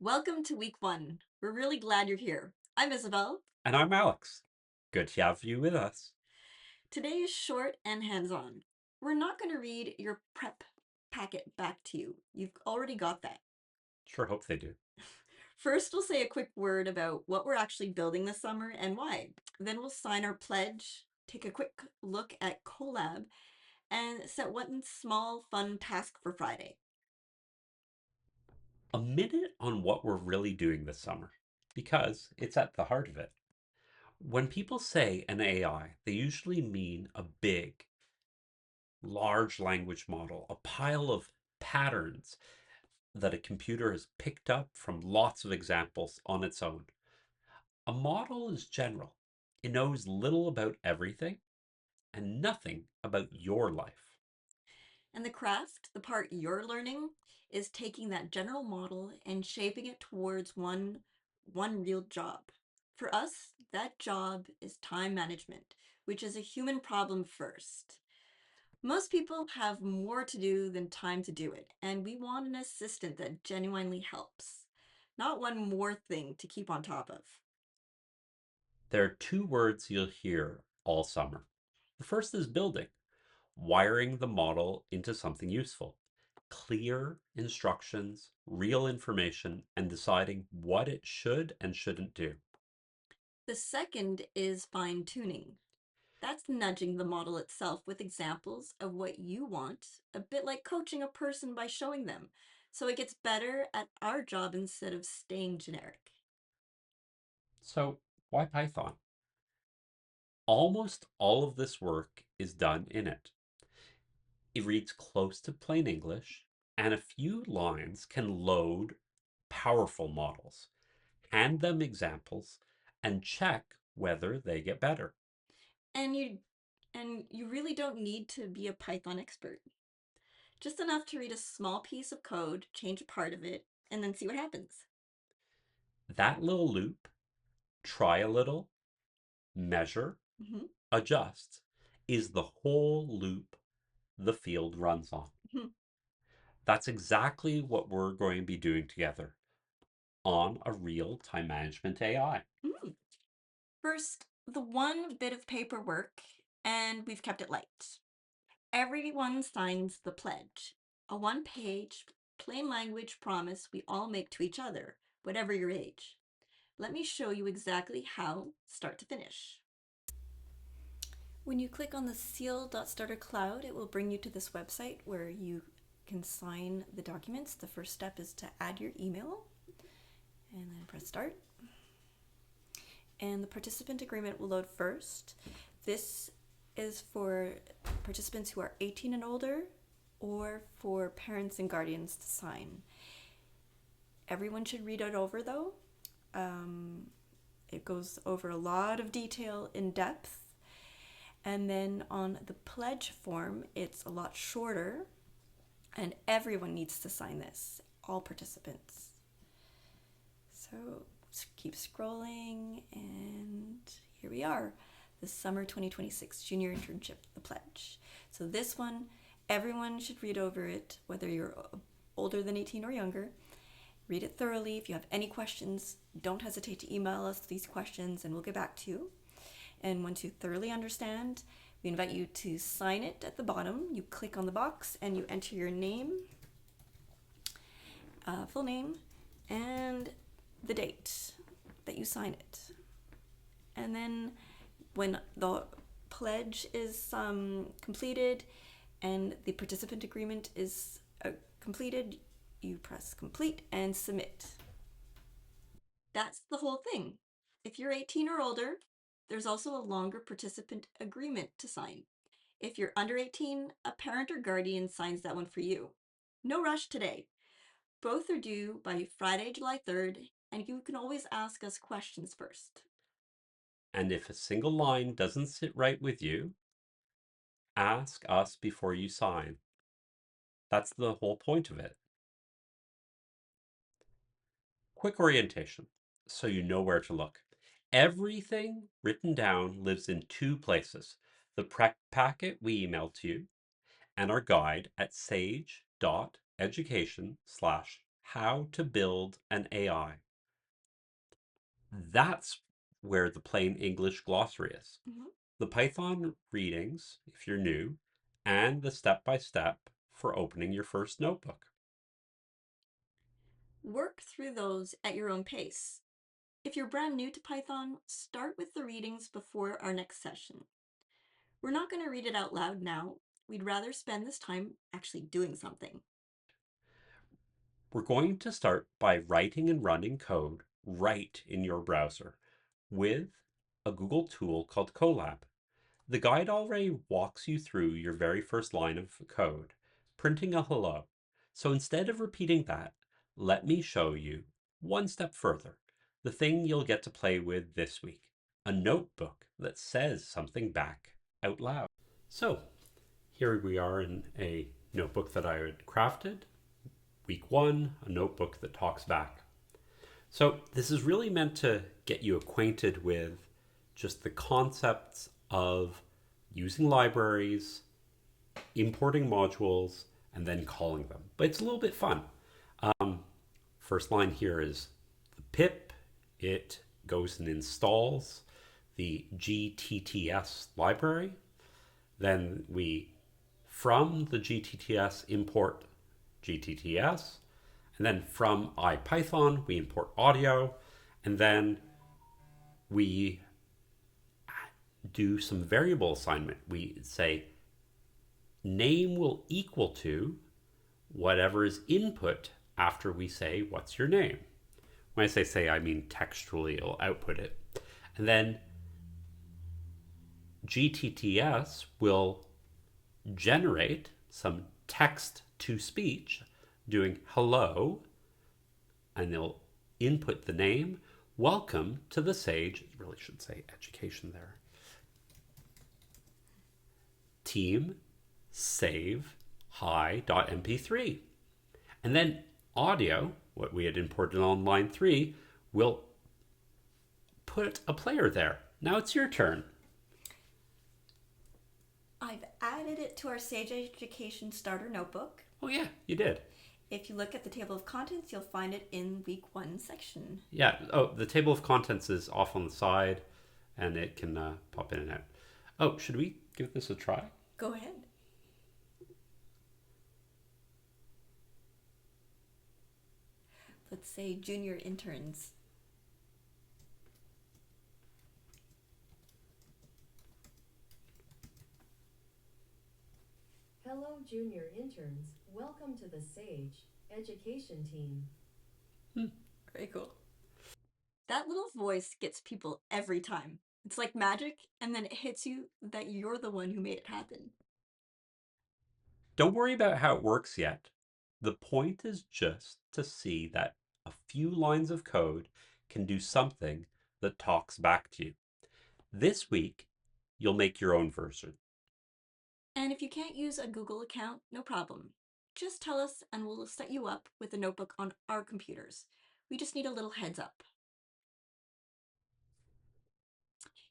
Welcome to week one. We're really glad you're here. I'm Isabel. And I'm Alex. Good to have you with us. Today is short and hands on. We're not going to read your prep packet back to you. You've already got that. Sure hope they do. First, we'll say a quick word about what we're actually building this summer and why. Then, we'll sign our pledge, take a quick look at Colab, and set one small, fun task for Friday. A minute on what we're really doing this summer, because it's at the heart of it. When people say an AI, they usually mean a big, large language model, a pile of patterns that a computer has picked up from lots of examples on its own. A model is general, it knows little about everything and nothing about your life. And the craft, the part you're learning, is taking that general model and shaping it towards one real job. For us, that job is time management, which is a human problem first. Most people have more to do than time to do it, and we want an assistant that genuinely helps, not one more thing to keep on top of. There are two words you'll hear all summer. The first is building, wiring the model into something useful. Clear instructions, real information, and deciding what it should and shouldn't do. The second is fine tuning. That's nudging the model itself with examples of what you want, a bit like coaching a person by showing them, so it gets better at our job instead of staying generic. So, why Python? Almost all of this work is done in it. It reads close to plain English, and a few lines can load powerful models, hand them examples, and check whether they get better. And you really don't need to be a Python expert. Just enough to read a small piece of code, change a part of it, and then see what happens. That little loop, try a little, measure, Mhm, adjust, is the whole loop the field runs on. mhm, That's exactly what we're going to be doing together on a real time management AI. mhm. First, the one bit of paperwork, and we've kept it light. Everyone signs the pledge, a one page, plain language promise we all make to each other, whatever your age. Let me show you exactly how, start to finish. When you click on the seal.starter cloud, it will bring you to this website where you can sign the documents. The first step is to add your email and then press start. And the participant agreement will load first. This is for participants who are 18 and older or for parents and guardians to sign. Everyone should read it over though. Um, it goes over a lot of detail in depth. And then on the pledge form, it's a lot shorter, and everyone needs to sign this, all participants. So keep scrolling, and here we are, the summer 2026 junior internship, the pledge. So this one, everyone should read over it, whether you're older than 18 or younger. Read it thoroughly. If you have any questions, don't hesitate to email us these questions and we'll get back to you. And once you thoroughly understand, we invite you to sign it at the bottom. You click on the box and you enter your name, full name, and the date that you sign it. And then when the pledge is completed and the participant agreement is completed, you press complete and submit. That's the whole thing. If you're 18 or older, there's also a longer participant agreement to sign. If you're under 18, a parent or guardian signs that one for you. No rush today. Both are due by Friday, July 3rd, and you can always ask us questions first. And if a single line doesn't sit right with you, ask us before you sign. That's the whole point of it. Quick orientation so you know where to look. Everything written down lives in two places: the prep packet we emailed to you and our guide at sage.education/how how to build an AI. That's where the plain English glossary is. Mhm. The Python readings, if you're new, and the step by step for opening your first notebook. Work through those at your own pace. If you're brand new to Python, start with the readings before our next session. We're not going to read it out loud now. We'd rather spend this time actually doing something. We're going to start by writing and running code right in your browser with a Google tool called Colab. The guide already walks you through your very first line of code, printing a hello. So instead of repeating that, let me show you one step further, the thing you'll get to play with this week, a notebook that says something back out loud. So here we are in a notebook that I had crafted. Week one, a notebook that talks back. So this is really meant to get you acquainted with just the concepts of using libraries, importing modules, and then calling them. But it's a little bit fun. First line here is the pip. It goes and installs the GTTS library. Then we, from the GTTS, import GTTS. And then from IPython, we import audio. And then we do some variable assignment. We say name will equal to whatever is input after we say what's your name. When I say, I mean textually it'll output it. And then GTTS will generate some text to speech doing hello, and they'll input the name. Welcome to the Sage, it really should say education there. Team save hi.mp3. And then audio, what we had imported on line 3, will put a player there. Now it's your turn. I've added it to our Sage.Education starter notebook. Oh yeah, you did. If you look at the table of contents, you'll find it in week 1 section. Yeah, oh, the table of contents is off on the side and it can pop in and out. Oh, should we give this a try? Go ahead. Let's say junior interns. Hello, junior interns. Welcome to the Sage.Education team. Very cool. That little voice gets people every time. It's like magic, and then it hits you that you're the one who made it happen. Don't worry about how it works yet. The point is just to see that a few lines of code can do something that talks back to you. This week, you'll make your own version. And if you can't use a Google account, no problem. Just tell us and we'll set you up with a notebook on our computers. We just need a little heads up.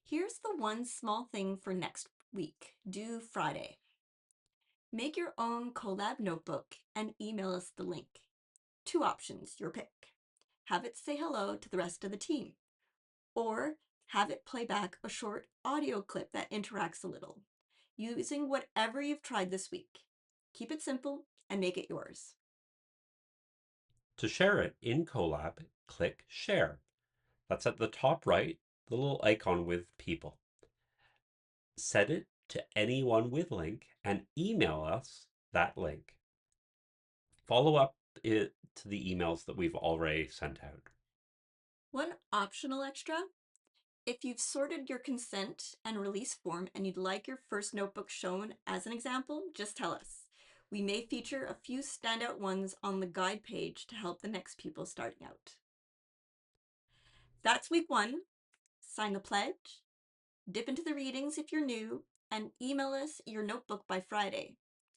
Here's the one small thing for next week, due Friday. Make your own Colab notebook and email us the link. 2 options, your pick. Have it say hello to the rest of the team, or have it play back a short audio clip that interacts a little, using whatever you've tried this week. Keep it simple and make it yours. To share it in Colab, click Share. That's at the top right, the little icon with people. Set it to anyone with link and email us that link. Follow up it to the emails that we've already sent out. One optional extra: if you've sorted your consent and release form and you'd like your first notebook shown as an example, just tell us. We may feature a few standout ones on the guide page to help the next people starting out. That's week 1. Sign the pledge, dip into the readings if you're new, and email us your notebook by Friday.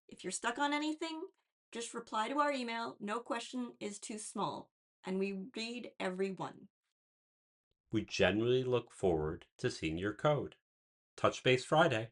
If you're stuck on anything, just reply to our email. No question is too small, and we read every one. We genuinely look forward to seeing your code. Touch base Friday.